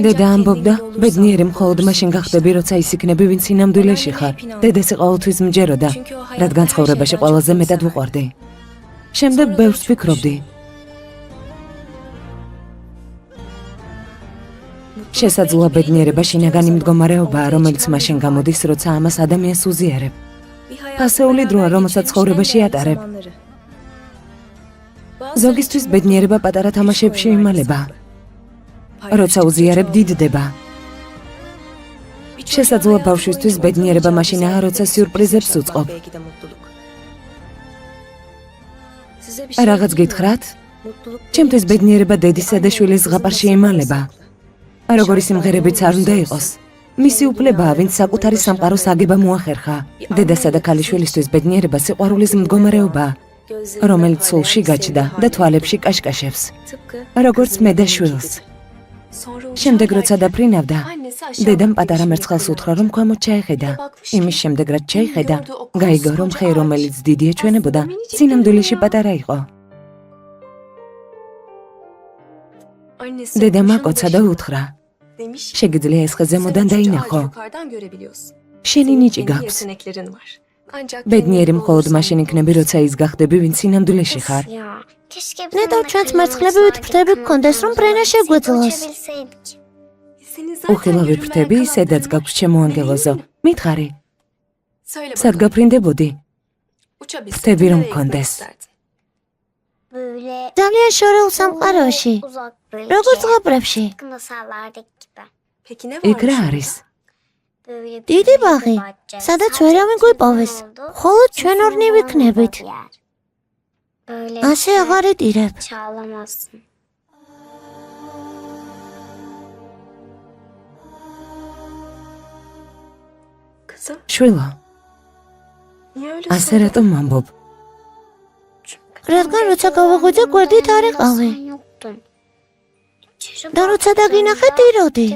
დედა ამბობდა, ბედნიერი მხოლოდ მაშინ გახდები, როცა ის იქნები, ვინც სინამდვილეში ხარ. დედასი ყოველთვის მჯეროდა, რადგან ცხოვრებაში ყველაზე მეტად ვუყვარდი. შემდეგ ბევრს ვფიქრობდი. შესაძლოა ბედნიერება შინაგანი მდგომარეობაა, რომელიც მაშინ გამოდის, როცა ამას ადამიანს უზიარებ. ფასეული დროა, რომელსაც ცხოვრებაში ატარებ. ზოგისთვის ბედნიერება პატარა თამაშებში იმალება. როცა უზიარებ, დიდდება. შესაძლოა ბავშვისთვის ბედნიერება მაშინაა, როცა სიურპრიზებს უწყობ. რაღაც გითხრათ? ჩემთვის ბედნიერება დედისა და შვილის ზღაპარში იმალება. როგორი სიმღერებიც არ უნდა იყოს. მისი უფლებაა, ვინც საკუთარი სამყაროს აგება მოახერხა. დედასა და ქალიშვილისთვის ბედნიერება სიყვარულის მდგომარეობაა, რომელიც სულში გაჩნდა და თვალებში კაშკაშებს. როგორც მე და შვილს. შემდეგ როცა დაფრინავდა, დედამ პატარა მერცხალს უთხრა, რომ ქვემოთ ჩაეხედა. იმის შემდეგ რაც ჩაიხედა, გაიგო, რომ ხე, რომელიც დიდი ეჩვენებოდა, სინამდვილეში პატარა იყო. დედამ აკოცა და უთხრა, შეგიძლია ეს ხე ზემოდან დაინახო. შენი ნიჭი გაქვს. ბედნიერი მხოლოდ მაშინ იქნები, როცა ის გახდები, ვინც სინამდვილეში ხარ. ნეტავ ჩვენც მერცხლები ვითფრთები გქონდეს, რომ ფრენა შეგვეძლოს. უხილავი ფრთები, სადაც გაქვს ჩემო ანგელოზო. მითხარი, სად გაფრინდებოდი? ფრთები რომ გქონდეს. ძალიან შორეულ სამყაროში. როგორც ზღაპრებში. იქ რა არის? დიდი ბაღი, სადაც ვერავინ გვიპოვეს. მხოლოდ ჩვენ ორნი ვიქნებით. ასე აღარ იტირებ. შვილო, ასე რატომ ამბობ? რადგან როცა გავაღვიძე, გვერდით არ იყავი. და როცა დაგინახე, ტიროდი.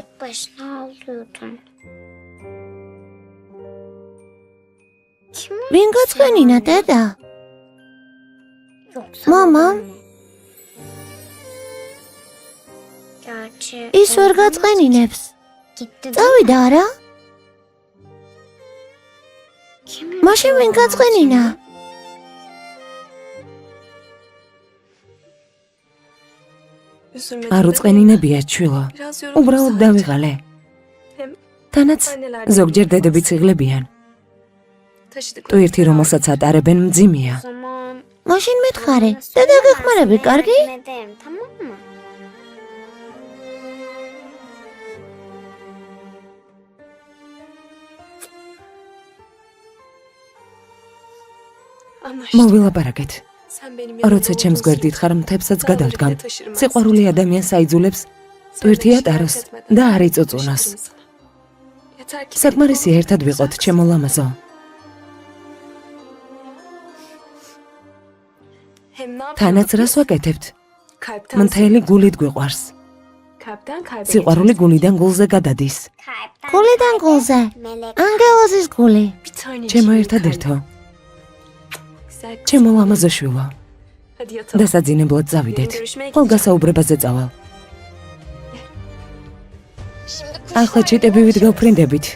ვინ გაწყენინა, დედა? მამა? ის ვერ გაწყენინებს. წავიდა არა? მაშინ ვინ გაწყენინა? არ უწყენინებია, შვილო. უბრალოდ დავიღალე. თანაც ზოგჯერ დედები ციღლებიან. ტვირთი, რომელსაც ატარებენ, მძიმეა. მაშინ მითხარი, დედა გეხმარები, კარგი? მოვილაპარაკეთ. როცა ჩემს გვერდით ხარ, მთებსაც გადავდგამ. სიყვარული ადამიანს აიძულებს ტვირთი ატაროს და არ იწუწუნოს. საკმარისია ერთად ვიყოთ, ჩემო ლამაზო. თანაც რას ვაკეთებთ? მთელი გულით გვიყვარს. სიყვარული გულიდან გულზე გადადის. გულიდან გულზე. ანგელოზის გული. ჩემო ერთადერთო. ჩემო ლამაზო შვილო. დასაძინებლად წავიდეთ. ხოლგასაუბრებაზე წავალ. ახლა ჩიტებივით გავფრინდებით.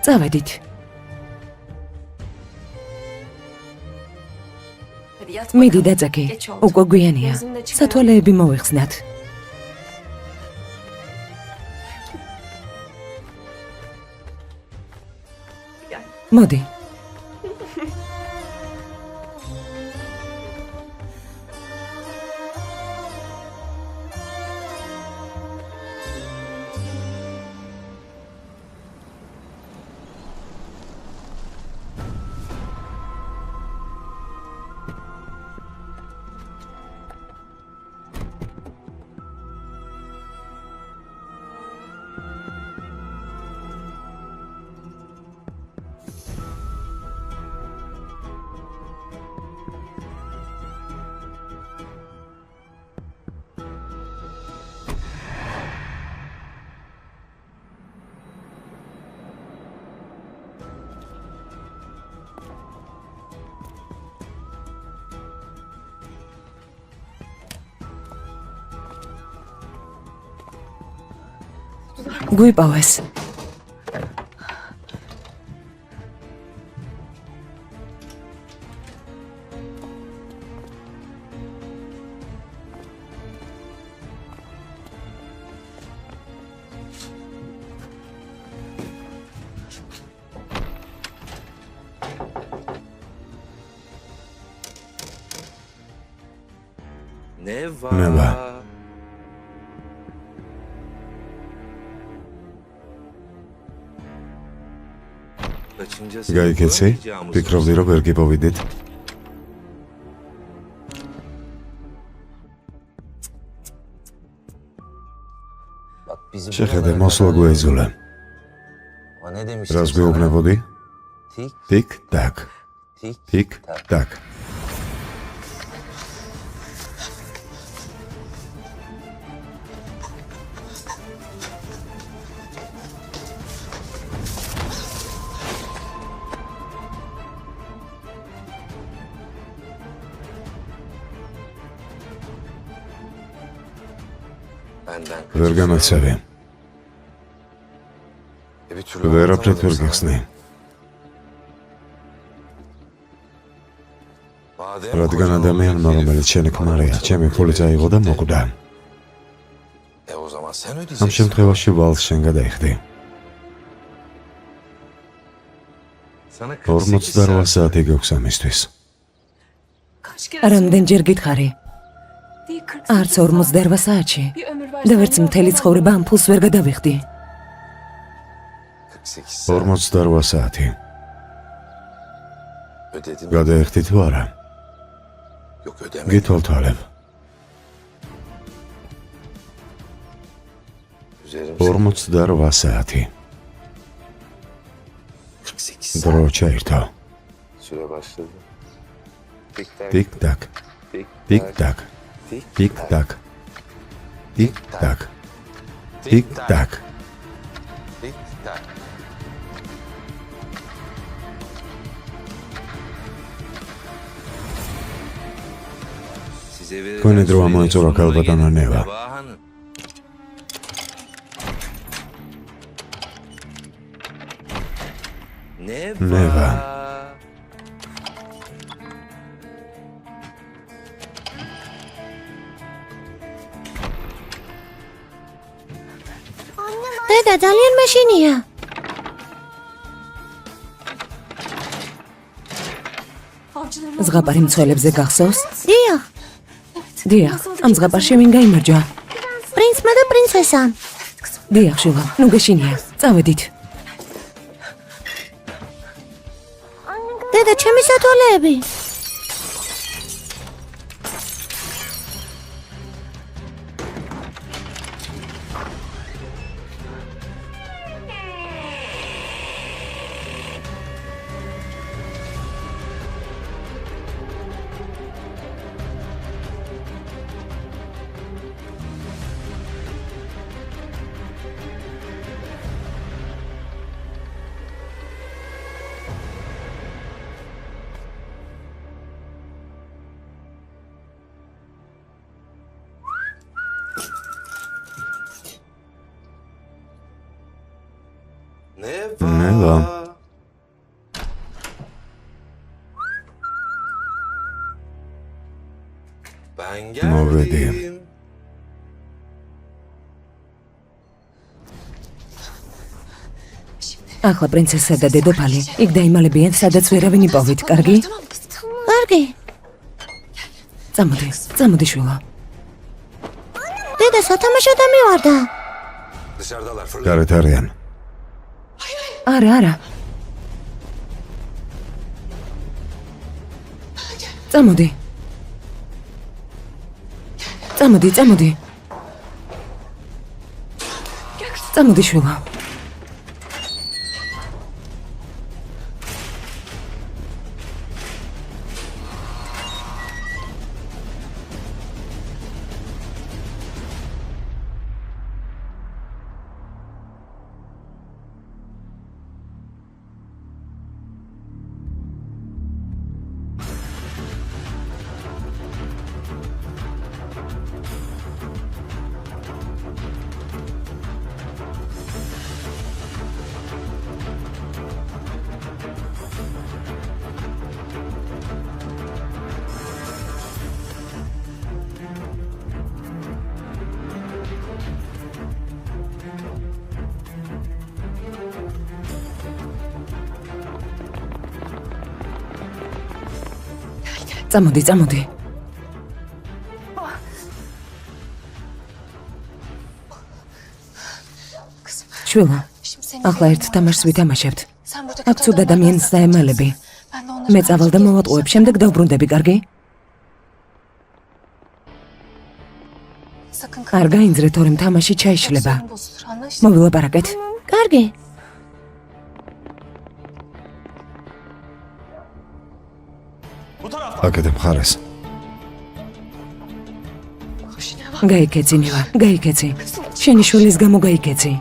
წავედით. მიდი დაწაკი, უკვე გვიანია. სათვალეები მოვიხსნათ. მოდი. გვიპოვეს. ნევა გაიქეცი? ფიქრობდი რომ ვერ გიპოვიდით? შეხედე მოსვლა გვეძულა. რას გვეუბნებოდი? ტიკ ტაკ ტიკ ტაკ ვერ გამაცავე. ვერაფრით ვერ გიხსნი. რადგან ადამიანმა, რომელიც შენი ქმარია, ჩემი ფული წაიღო და მოკვდა. ამ შემთხვევაში ვალს შენ გადაიხდი. 48 საათი გვაქვს ამისთვის. რამდენჯერ გითხარი? არც 48 საათში და ვერც მთელი ცხოვრება ამ ფულს ვერ გადავიხდი. 48 საათი. გადაიხდი თუ არა? გითვალთვალებ. 48 საათი. დრო ჩაირთო. ტიკ ტაკ ტიკ ტაკ ტიკ ტაკ ტიკ ტაკ ტიკ ტაკ თქვენი დრო ამოეწურა ქალბატონო ნევა. ნევა დედა ძალიან მაშინია. ზღაპარი მცველებზე გახსოვს? დიახ, დიახ, ამ ზღაპარში ვინ გაიმარჯვა? პრინცმა და პრინცესამ. დიახ, შულა, ნუ გეშინია. წავედით. დედა, ჩემი სათვალეები. ნევა მოვედი. ახლა პრინცესა და დედოფალი იქ დაიმალებიან, სადაც ვერავინ იპოვით, კარგი? კარგი. წამოდი შულა. დედა, სათამაშოდ ამივარდა. გარეთ არიან. არა. წამოდი. წამოდი შულა. წამოდი. შვილო, ახლა ერთ თამაშს ვითამაშებთ. აქ ცუდ ადამიანს დაემალები. მე წავალ და მოვატყუებ, შემდეგ დავბრუნდები, კარგი? არ გაინძრე, თორემ თამაში ჩაიშლება. მოვილაპარაკეთ. კარგი. აკეთე მხარეს. გაიქეცი, ნევა, გაიქეცი. შენი შვილის გამო გაიქეცი.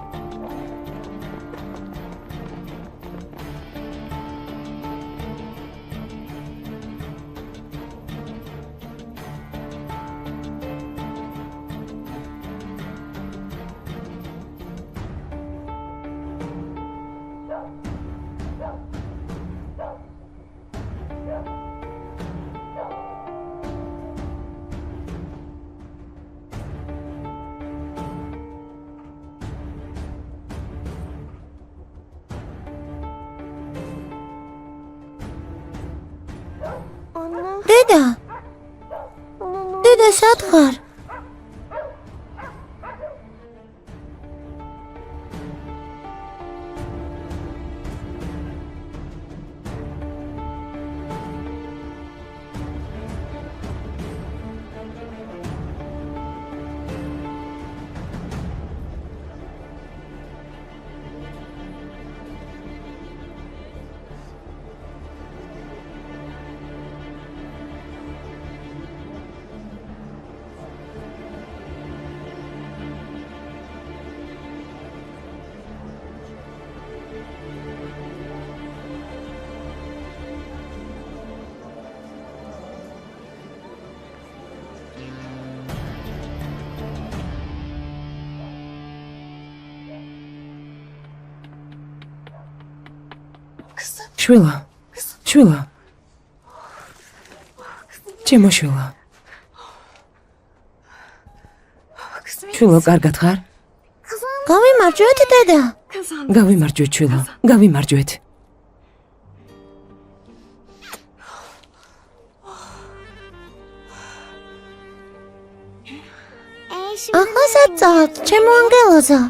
დედა, სად ხარ? შვილო. ჩემო შვილო. შვილო, კარგად ხარ? გავიმარჯვეთ, დედა. გავიმარჯვეთ, შვილო, გავიმარჯვეთ. ახლა სად წავთ, ჩემო ანგელოზა?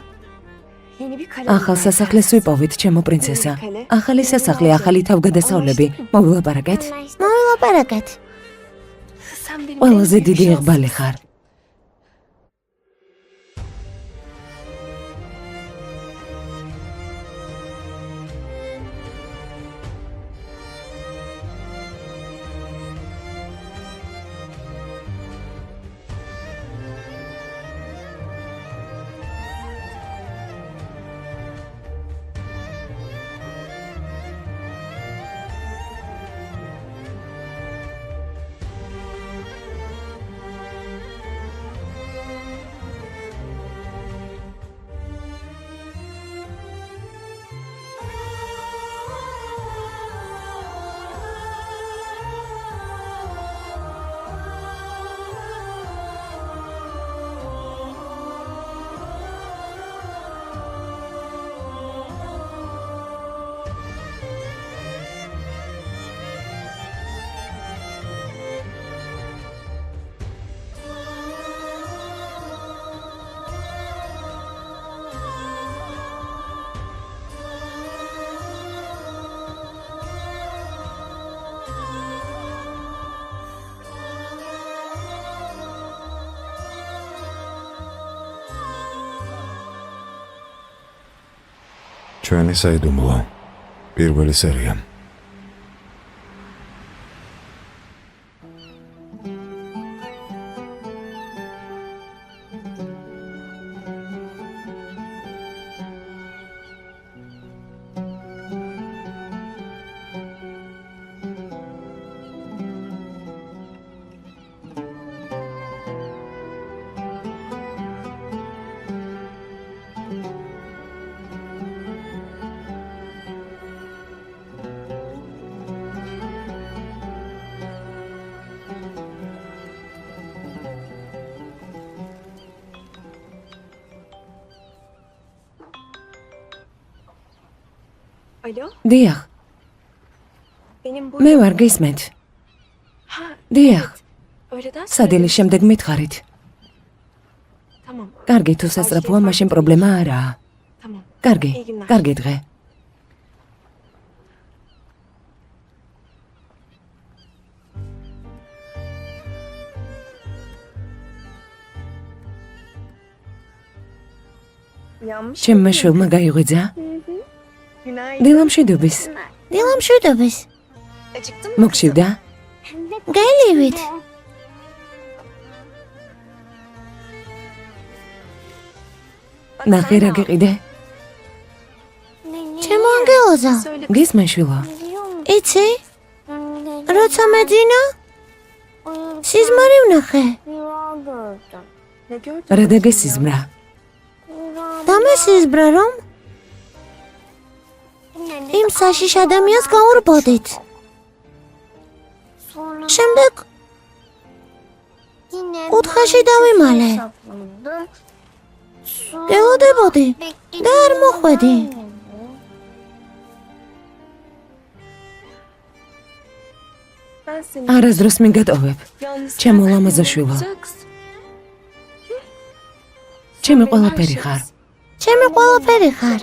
ახალ სასახლეს ვიპოვით, ჩემო პრინცესა. ახალი სასახლე, ახალი თავგადასავლები. მოვილაპარაკეთ. მოვილაპარაკეთ. ყველაზე დიდი იղბალი ხარ. ჩვენი საიდუმლო პირველი სერია. დიახ, მე ვარ, გისმენთ. დიახ, სადილის შემდეგ მითხარით. კარგი, თუ სასწრაფოა, მაშინ პრობლემა არაა. კარგი, კარგი დღე. ჩემმა შვილმა გაიღვიძა? დილამშვიდობის. დილამშვიდობის. მოგშივდა? გელივით. ნახე რა გიყიდე? ჩემო ანგელოზა. გისმენ შვილო? იცი? როცა მეძინა? სიზმარი ვნახე. რა დაგესიზმრა? დამესიზმრა რომ? იმ საშიშ ადამიანს გავურბოდით. შემდეგ კუთხეში დავიმალე. გელოდებოდი და არ მოხვედი. არასდროს მიგატოვებ. ჩემო ლამაზო შვილო. ჩემი ყველაფერი ხარ. ჩემი ყველაფერი ხარ.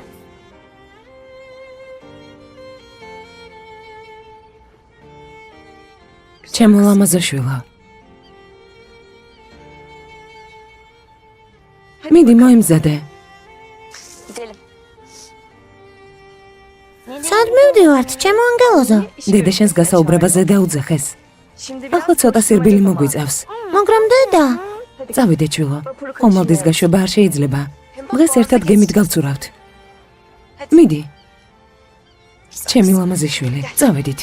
ჩემო ლამაზო შვილო. მიდი მოიმზადე. სად მივდივართ, ჩემო ანგელოზო? დედა შენს გასაუბრებაზე დაუძახეს. ახლა ცოტა სირბილი მოგვიწევს. მაგრამ დედა, წავიდე შვილო. ხომალდის გაშვება არ შეიძლება. დღეს ერთად გემით გავცურავთ. მიდი. ჩემი ლამაზი შვილი, წავედით.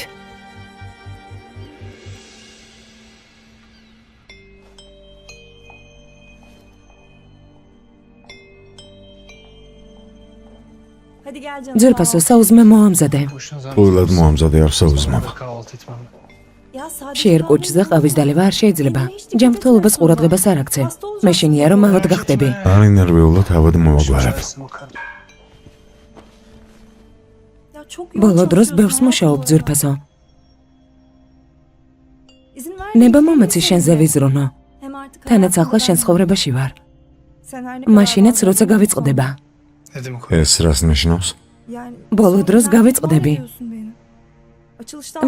ძვირფასო, საუზმე მოამზადე. უილად მოამზადე არ საუზმებ. შეერ კუჭზე ყავის დალევა არ შეიძლება. ჯანმრთელობას ყურადღებას არ აქცევ. მე შენია რომ ავად გახდები. არ ინერვიულად ავად მოვაგვარებ. ბოლო დროს ბევრს მუშაობ ძვირფასო. ნება მომეცი შენზე ვიზრუნო. თანაც ახლა შენ ცხოვრებაში ვარ. მაშინაც როცა გავიწყდება. ეს რას ნიშნავს? ბოლო დროს გავიწყდები.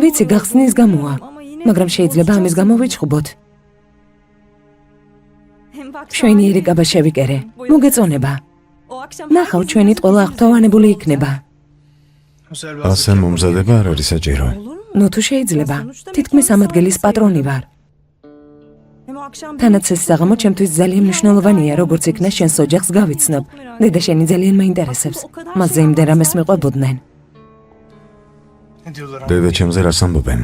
ვიცი, გახსნის გამოა, მაგრამ შეიძლება ამის გამო ვიჩხუბოთ. შვენიერი კაბა შევიკერე. მოგეწონება. ნახავ, ჩვენი ტყოლა აღფრთოვანებული იქნება. ასე მომზადება არ არის საჭირო. ნუ თუ შეიძლება. თითქმის ამ ადგილის პატრონი ვარ. თანაც ეს საღამო ჩემთვის ძალიან მნიშვნელოვანია, როგორც იქნა შენს ოჯახს გავიცნობ. დედა შენი ძალიან მაინტერესებს. მასზე იმდენ რამეს მიყვებოდნენ. დედა ჩემზე რას ამბობენ?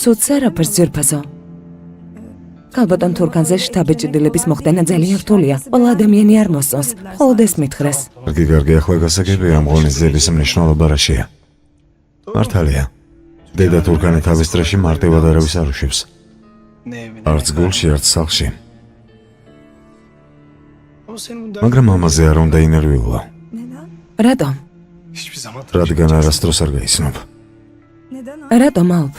ცუდს არაფერს ძვირფასო. ქალბატონ თურქანზე შთაბეჭდილების მოხდენა ძალიან რთულია. ყველა ადამიანი არ მოსწონს, მხოლოდ ეს მითხრეს. კარგი, ახლა გასაგები ამ ღონისძიების მნიშვნელობა რაშია? მართალია. დედა თურქანი თავის წრეში მარტივად არავის არ უშვებს. არც გულში, არც სახლში. მაგრამ ამაზე არ უნდა ინერვიულა. რატომ? რადგან არასდროს არ გაიცნობ. რატომ ალფ?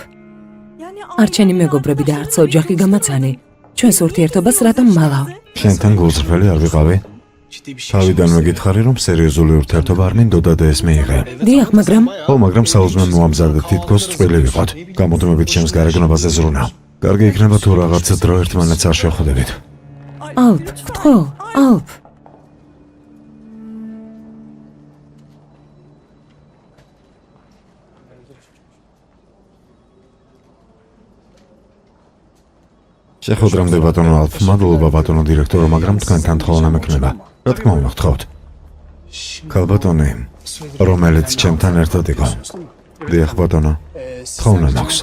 არ ჩემი მეგობრები და არც ოჯახი გამაცანი. ჩვენს ურთიერთობას რატომ მალავ? შენთან გულწრფელი არ ვიყავი? თავიდანვე გითხარი, რომ სერიოზული ურთიერთობა არ მინდოდა და ეს მიიღე. დიახ, მაგრამ მაგრამ საუზმე მოამზადე, თითქოს წვილი ვიყოთ. გამოდმებით ჩემს გარეგნობაზე ზრუნა. კარგი იქნება თუ რაღაცა დრო ერთმანეთს არ შევხვდებით. ალფ, გთხოვ, ალფ. შეხვედრამდე ბატონო ალფ, მადლობა ბატონო დირექტორო, მაგრამ თქვენთან თხოვნა მექნება. რა თქმა უნდა, გთხოვთ. ქალბატონი, რომელიც ჩემთან ერთად იყო. დიახ ბატონო, თხოვნა მაქვს.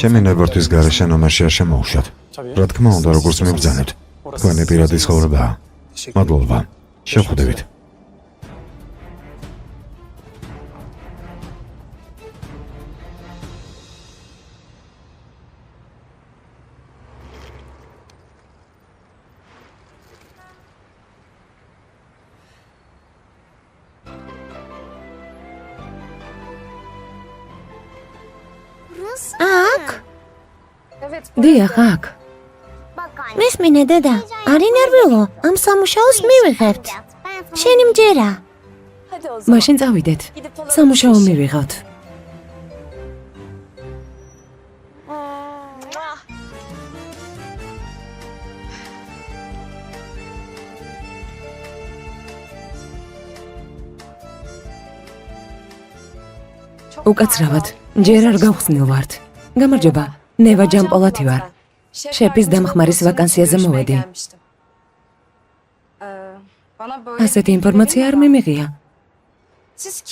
ჩემი ნებართვის გარეშე ნომერში არ შემოუშვათ. რა თქმა უნდა, როგორც მიბრძანეთ. თქვენი პირადი ცხოვრებაა. მადლობა. შევხვდებით. აქ? დიახ, აქ. მესმინე დედა, არ ინერვიულო, ამ სამუშაოს მივიღებთ. შენი მჯერა. მაშინ წავიდეთ. სამუშაო მივიღოთ. უკაცრავად, ჯერ არ გავხსნილ ვართ. გამარჯობა, ნევა ჯამპოლათი ვარ. შეფის დამხმარის ვაკანსიაზე მოვედი. ასეთი ინფორმაცია არ მიმიღია.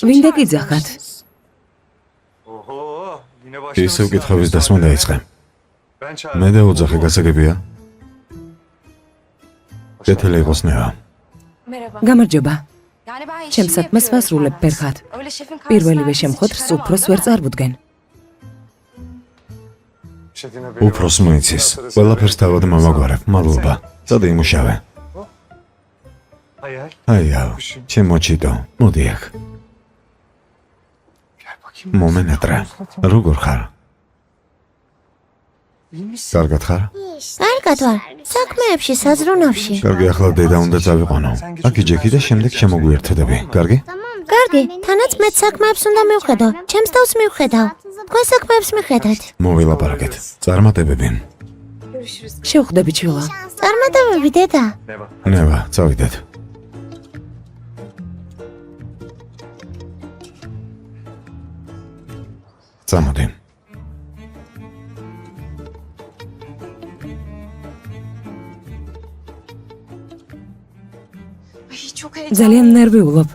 ვინ დაგიძახათ? ის უკითხების დასმა დაიწყე. მე დაუძახე, გასაგებია? კეთილი იყოს ნევა. გამარჯობა. ჩემს საქმეს ვასრულებ ფერხად. პირველივე შემხოთრს უფროს ვერ წარვუდგენ. უფროს მოიცის. ყველაფერს თავად მომაგვარებ. მადლობა. წადი იმუშავე. აიაო, ჩემო ჩიტო, მოდი აქ. მომენატრა. როგორ ხარ? კარგად ხარ? კარგად ვარ, საქმეებში, საზრუნავში. კარგი, ახლა დედა უნდა წავიყვანო. აქ იჯექი და შემდეგ შემოგვიერთდები. კარგი? კარგი, თანაც მეც საქმეებს უნდა მივხედო, ჩემს თავს მივხედავ. თქვენ საქმეებს მიხედავთ. მოვილაპარაკეთ. წარმატებები. შევხვდები ჩილა. წარმატებები დედა. ნევა, წავიდეთ. წამოდი. ძალიან ნერვიულობ.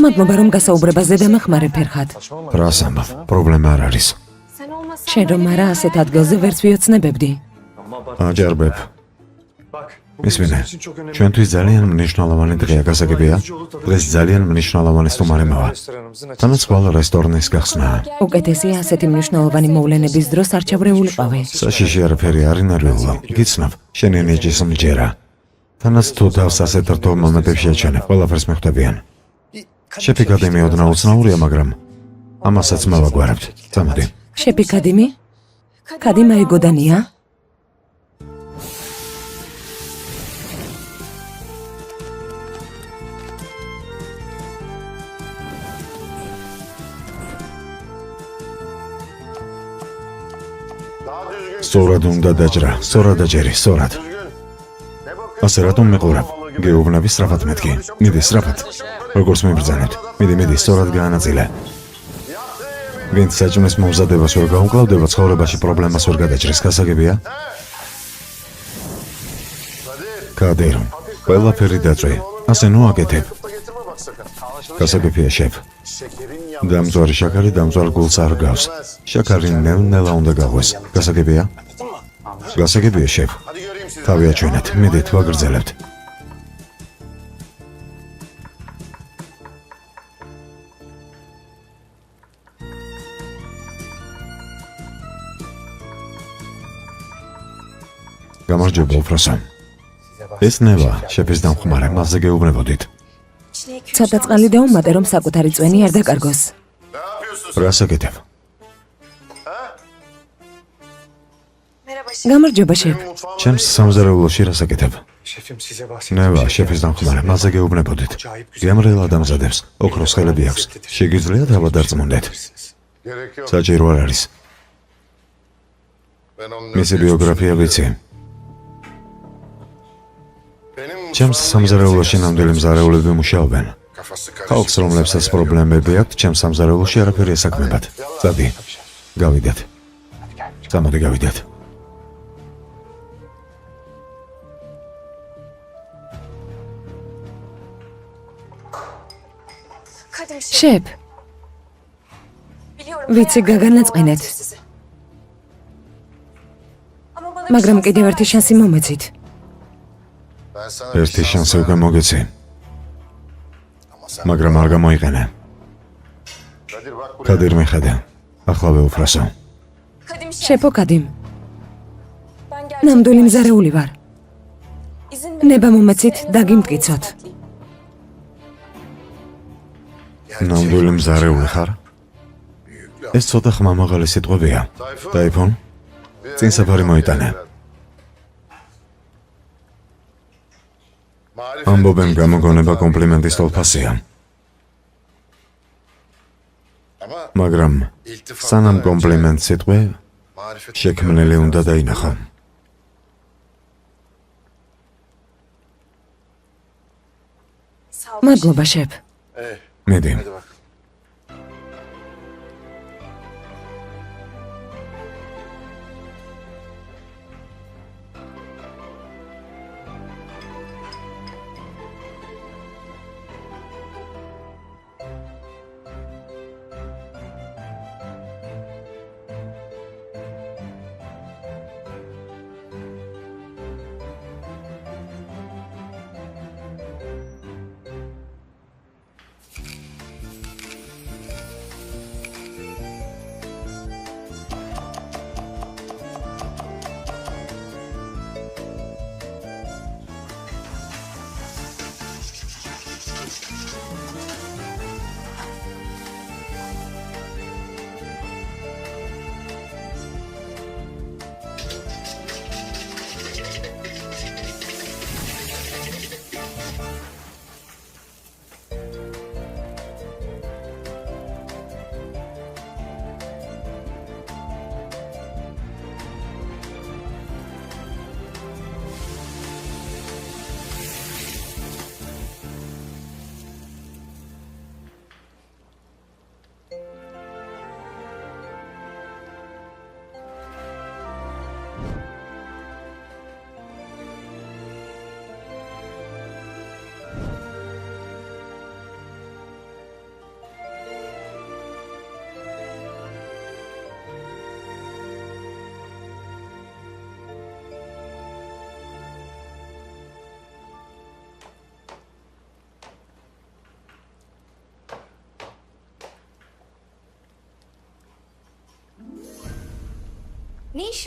მადლობა რომ გასაუბრებაზე დამახმარე ფერხად. რას ამბავ? პრობლემა არ არის. შენ რომ არა ასეთ ადგილზე ვერც ვიოცნებებდი. აჯარბებ. ისმინე, ჩვენთვის ძალიან მნიშვნელოვანი დღეა, გასაგებია? დღეს ძალიან მნიშვნელოვანი სტუმარემაა. თანაც ყველა რესტორნის გახსნა. უკეთესია ასეთი მნიშვნელოვანი მოვლენების დროს არ ჩავრეულიყავი. საშიში არაფერი არ ინერვიულო. გიცნობ, შენი ნიჭის მჯერა. თანაც თუ თავს ასეთ რთულ მომენტებში აჩვენებ, ყველაფერს მიხვდებიან. შეფი კადემია ოდნავ უცნაურია, მაგრამ ამასაც მოვაგვარებთ. წამოდი. შეფი კადიმი? კადიმა ეგოდანია? სწორად უნდა დაჯრა, სწორად დაჯერი, სწორად. ასე რატომ მეყურებ? გეუბნები სწრაფად მეთქი. მიდი სწრაფად. როგორც მიბრძანებთ. მიდი, სწორად გაანაწილე. ვინც საჭმლის მომზადებას ვერ გაუმკლავდება, ცხოვრებაში პრობლემას ვერ გადაჭრის, გასაგებია? კადერ, ყველაფერი დაწვე. ასე ნუ აკეთებ. გასაგებია, შეფ. დამწვარი შაქარი დამწვარ გულს არ გავს. შაქარი ნელ-ნელა უნდა გაღვეს. გასაგებია? გასაგებია, შეფ. თავი აჩვენეთ, მიდით, ვაგრძელებთ. გამარჯობა, უფროსო. ეს ნევა, შეფის დამხმარე, მასზე გეუბნებოდით. ცოტა წყალი დაუმატე, რომ საკუთარი წვენი არ დაკარგოს. რას აკეთებ? გამარჯობა, შეფ. ჩემს სამზარეულოში რას აკეთებ? ნევა, შეფის დამხმარე, მასზე გეუბნებოდით. გემრიელ ადამიანებს, ოქროს ხელები აქვს. შეგიძლია თავად დარწმუნდეთ. საჭირო არ არის. მისი ბიოგრაფია ვიცი. ჩემს სამზარეულოში ნამდვილი მზარეულები მუშაობენ. ხალხს, რომლებსაც პრობლემები აქვთ, ჩემს სამზარეულოში არაფერი ესაქმებათ. წადი, გავიდეთ. წამოდი, გავიდეთ. შეფ. ვიცი, გაგანაწყენეთ. მაგრამ კიდევ ერთი შანსი მომეცით. ერთი შანსი უკვე მოგეცი. მაგრამ არ გამოიყენე. კადირ მიხედა. ახლავე უფროსო. შეფო კადიმ. ნამდვილი მზარეული ვარ. ნება მომეცით, დაგიმტკიცოთ. ნამდვილი მზარეული ხარ? ეს ცოტა ხმამაღალი სიტყვებია. დაიფონ? წინ საფარი მოიტანა. ამბობენ გამოგონება კომპლიმენტის თვალფასია. მაგრამ სანამ კომპლიმენტს იტყვი, შექმნელი უნდა დაინახო. მადლობა, შეფ. მიდი.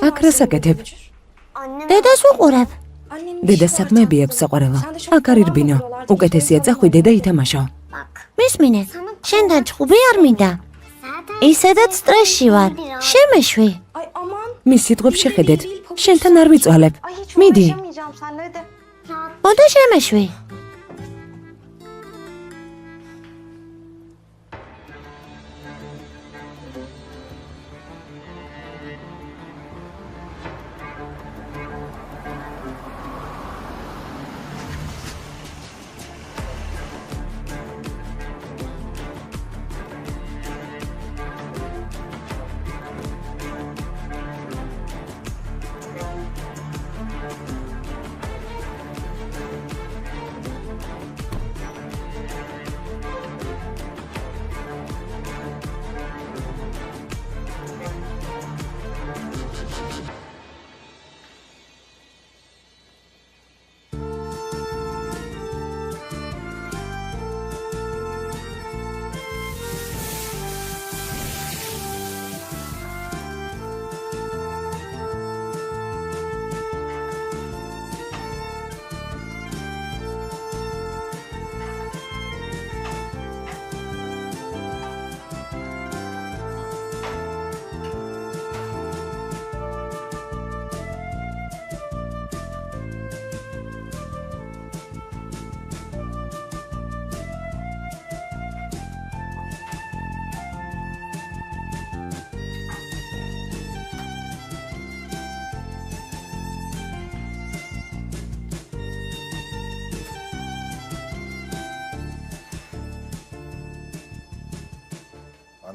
აქ რას აკეთებ? დედას უყურებ. დედას საქმეები აქვს საყვარელო. აქ არის რბინო. უკეთესია წახვიდე და ითამაშო. მისმინე, შენთან ჭუბი არ მინდა. ისედაც სტრესში ვარ. შემეშვი. მის სიტყვებს შეხედეთ. შენთან არ ვიწვალებ. მიდი. მოდე შემეშვი.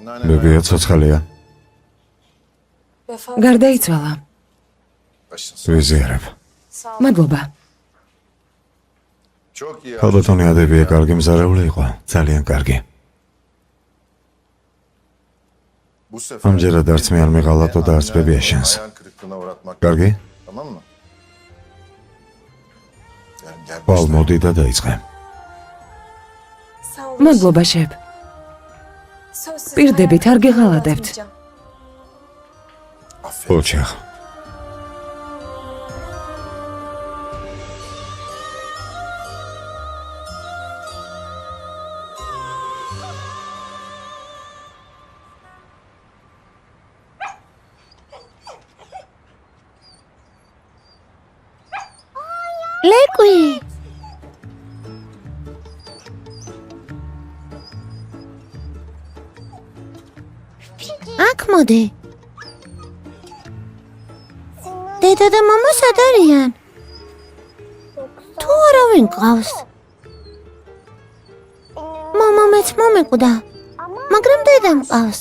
ბებია ცოცხალია. გარდაიცვალა. ვიზიარებ. მადლობა. ალბათონი ადებია კარგი მზარეული იყო, ძალიან კარგი. ამჯერად არც მე არ მიღალატო და არც ბებია შენს. კარგი? ვალ მოდი და დაიწყე. მადლობა, შეფ. პირდებით არ გეღალატებთ. ოჩახ. ლეკვი. აქ მოდი. დედა და მამა სად არიან? თუ არავინ გყავს. მამა მეც მომეკვდა, მაგრამ დედა მყავს.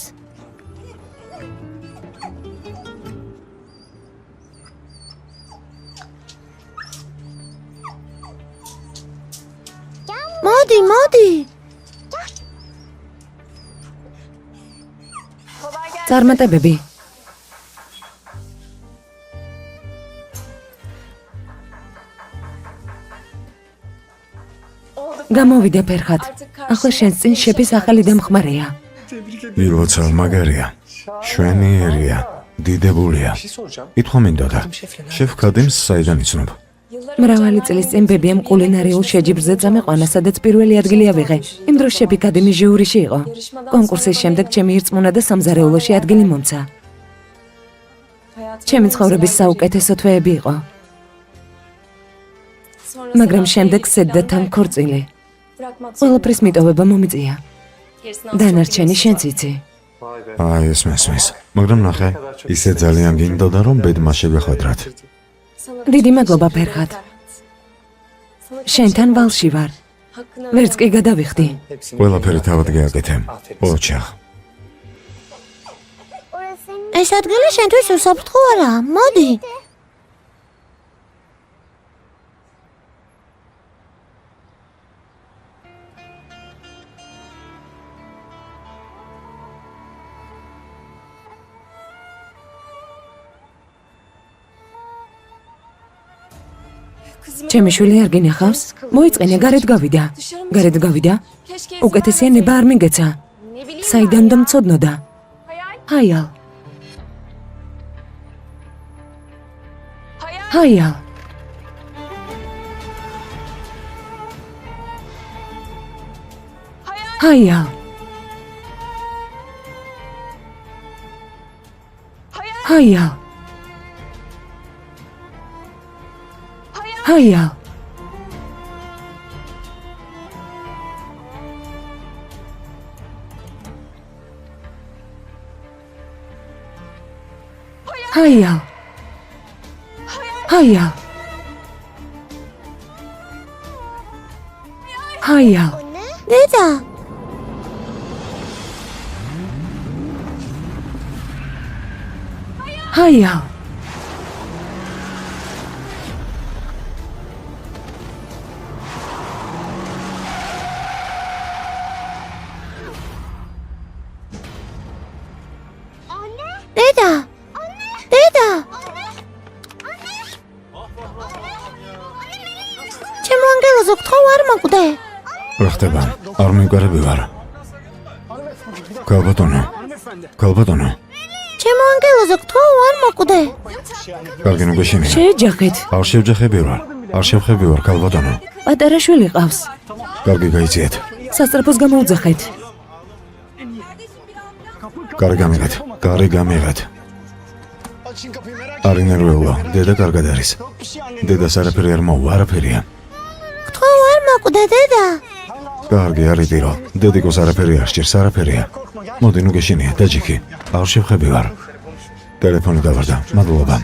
მოდი, მოდი. წარმატებები. გამოვიდე ფერხად. ახლა შენს წინ შეფის ახალი დამხმარეა. ილოცა მაგარია. შვენიერია. დიდებულია. ითქვა მინდოდა. შეფ ქადიმს საიდან იცნობ? მრავალი წლის წინ ბებიამ კულინარიულ შეჯიბრზე წამეყვანა, სადაც პირველი ადგილი ავიღე. იმ დროს შეფი ქადიმი ჟიურიში იყო. კონკურსის შემდეგ ჩემი ირწმუნა და სამზარეულოში ადგილი მომცა. ჩემი ცხოვრების საუკეთესო თვეები იყო. მაგრამ შემდეგ სედ და თან ქორწილი. ყველაფრის მიტოვება მომიწია. დანარჩენი შენც იცი. აი ეს მესმის. მაგრამ ნახე, ისე ძალიან გინდოდა რომ ბედმა შეგეხვედრათ. დიდი მადლობა ფერხად. შენთან ვალში ვარ. ვერც კი გადავიხდი. ყველაფერი თავად გეაკეთე. ოჩახ. ეს ადგილი შენთვის უსაფრთხო არაა. მოდი. ჩემი შვილი არ გინახავს? მოიწყენე, გარეთ გავიდა. გარეთ გავიდა? უკეთესია ნება არ მიგეცა. საიდან და მწოდნოდა? ჰაიალ. ჰაიალ. ჰაიალ. ჰაიალ. ჰაიალ. ჰაიალ. ჰაიალ. ჰაიალ. დედა. ჰაიალ. დედა. დედა. ჩემო ანგელოზო, გთხოვ არ მოკვდე. რა ხდება? არ მივგარები ვარ. კალბატონო. კალბატონო. ჩემო ანგელოზო, გთხოვ არ მოკვდე. კარგი ნუგეშინია. შეეჯახეთ. არ შევჯახები ვარ. არ შევხები ვარ კალბატონო. პატარა შვილი ყავს. კარგი გაიციეთ. სასწრაფოს გამოუძახეთ. კარი გამიღეთ. კარი გამიღეთ. არ ინერვეულო. დედა კარგად არის. დედას არაფერი არ მოუვა, არაფერია. გთხოვ არ მოკვდე, დედა. კარგი არიდირო. დედიკოს არაფერი არ სჭირს, არაფერია. მოდი ნუგეშინია, დაჯიქი. არ შევხები ვარ. ტელეფონი დავარდა. მადლობა.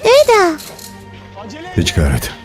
დედა. იჩქარეთ.